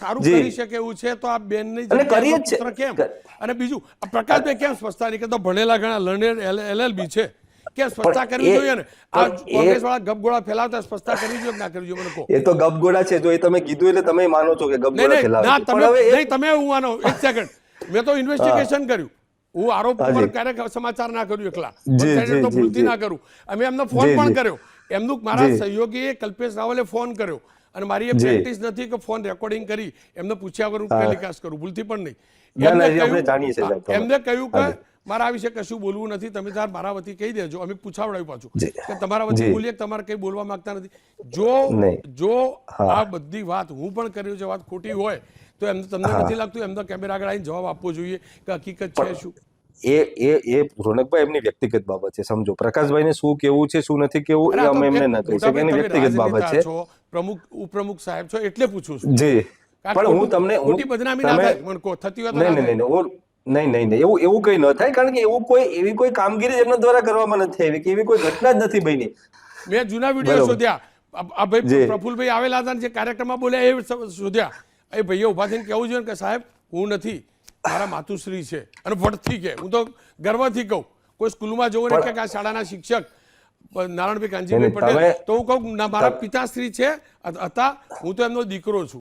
સારું કરી શકે એવું છે તો આ બેનની જગ્યાએ પુત્ર કેમ? અને બીજું પ્રકાશભાઈ કેમ સ્પષ્ટતા નહીં કરતા? ભણેલા ઘણા લર્નેડ LLB છે, કેમ સ્પષ્ટતા કરવી જોઈએ ને? આ કોંગ્રેસ વાળા ગપગોળા ફેલાવતા સ્પષ્ટતા કરવી જોઈએ કે ના કરવી જોઈએ? મને કહો. એ તો ગપગોળા છે, જો એ તમે કીધું એટલે તમે માનો છો કે ગપગોળા ફેલાવે છે. નહીં, તમે હું માનો. એક સેકન્ડ, મેં તો ઇન્વેસ્ટિગેશન કર્યું. હું આરોપ ઉપર ક્યારેક સમાચાર ના કર્યું એકલા, તો ભૂલથી ના કરું. અમે એમનો ફોન પણ કર્યો. એમનું મારા સહયોગીએ કલ્પેશ રાવલે ફોન કર્યો અને મારી એ પ્રેક્ટિસ નથી કે ફોન રેકોર્ડિંગ કરી એમને પૂછ્યા વગર ટેલિકાસ્ટ કરું, ભૂલથી પણ નહીં. એમને કહ્યું કે મારા વિશે કશું બોલવું નથી, તમે તાર મારા વતી કહી દેજો. અમે પૂછાવડાવ્યું પાછું કે તમારા વતી બોલીએ, તમારે કઈ બોલવા માંગતા નથી. જો આ બધી વાત હું પણ કર્યું છે, વાત ખોટી હોય તો એમને તમને નથી લાગતું એમનો કેમેરા આગળ આવીને જવાબ આપવો જોઈએ કે હકીકત છે શું? એ રોનકભાઈ એમની વ્યક્તિગત બાબત છે, સમજો. પ્રકાશભાઈને શું કેવું છે શું નથી કેવું એ અમે એમને ન કહી શકીએ, એની વ્યક્તિગત બાબત છે. પ્રમુખ ઉપપ્રમુખ સાહેબ છો એટલે પૂછું છું. જી, પણ હું તમને ખોટી બદનામી ના થાય મને કહો, થતી હોય તો નહીં, એવું કઈ ન થાય, કારણ કે એવી કોઈ કામગીરી એમના દ્વારા કરવામાં નથી આવી, કે એવી કોઈ ઘટના જ નથી બની. મેં જૂના વિડીયો શોધ્યા, આ ભાઈ પ્રફુલભાઈ આવેલા હતા જે કાર્યક્રમમાં બોલ્યા એ શોધ્યા. એ ભાઈઓ ઉભા થઈને કહેવું જોઈએ કે સાહેબ હું નથી, મારા માતુશ્રી છે. અને વટથી કે હું તો ગર્વથી કહું, કોઈ સ્કૂલમાં જવું ને કે આ શાળાના શિક્ષક નારાયણભાઈ કાનજીભાઈ પટેલ, તો હું કહું મારા પિતાશ્રી છે હતા, હું તો એમનો દીકરો છું.